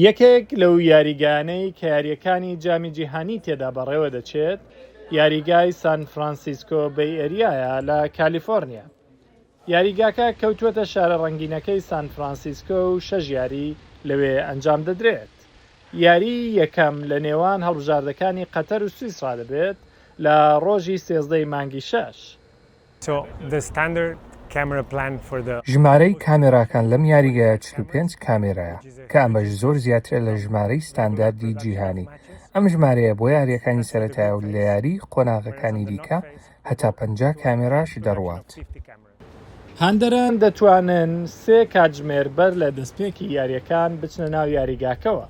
یەکێک لەو یاریگانەی کە یاریەکانی جامی جیهانی تێدا بەڕێوە دەچێت یاریگای سان فرانسیسکۆ بەی ئێریایە لە کالیفۆرنیا. یاریگاکە کەوتووەتە شارە ڕەنگینەکەی سان فرانسیسکۆ و 6 یاری لەوێ ئەنجام دەدرێت. یاری یەکەم لە نێوان هەڵبژاردەکانی قەتەر و سویسرا دەبێت لە ڕۆژی 13 مانگی 6. ژمارەی کامێراکان لەم یاریگایە 45 کامێرایە کە ئەمەش زۆر زیاترە لە ژمارەی ستانداردی جیهانی. ئەم ژمارەیە بۆ یاریەکانی سەرەتایە و لە یاری قۆناغەکانی دیکە هەتا 50 کامێراش دەڕوات. هەندەران دەتوانن 3 کاتژمێر بەر لە دەستپێکی یاریەکان بچنە ناو یاریگاکەوە.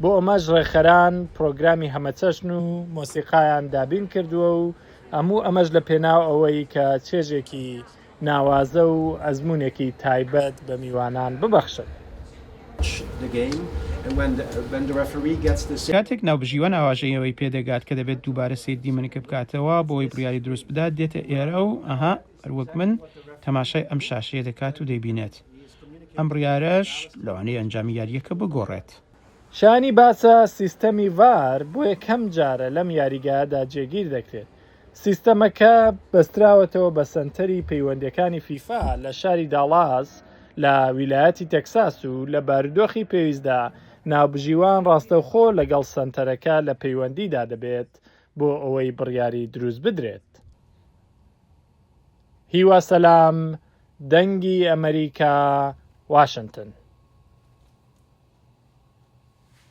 بۆ ئەمەش ڕێکخەران پرۆگرامی هەمەچەشن و مۆسیقایان دابین کردووە و هەموو ئەمەش لە پێناو ئەوەی کە چێژێکی ناوازە و ئەزمونێکی تایبەت بە میوانان ببەخشن. کاتێک ناوبژیوان ئاواژەیەوەی پێدەگات کە دەبێت دووبارە سیردی منکە بکاتەوە بۆی بڕیاری دروست بدات دێتە ئێرە و هەروەک من تەماشای ئەم شاشەیە دەکات و دەیبینێت. ئەم بڕیارەش لەوانەیە ئەنجامی یاریەکە بگۆڕێت. شانی باسە سیستەمی ڤار بۆ یەکەم جارە لەم یاریگادا جێگیر دەکرێت. سیستەمەکە بەستراوەتەوە بە سەنتەری پەیوەندیەکانی فیفا لە شاری داڵاس لە ویلایەتی تەکساس و لە بارودۆخی پێویستدا ناوبژیوان ڕاستەوخۆ لەگەڵ سەنتەرەکە لە پەیوەندیدا دەبێت بۆ ئەوەی بڕیاری دروست بدرێت. هیوا سەلام، دەنگی ئەمریکا، واشنگتن.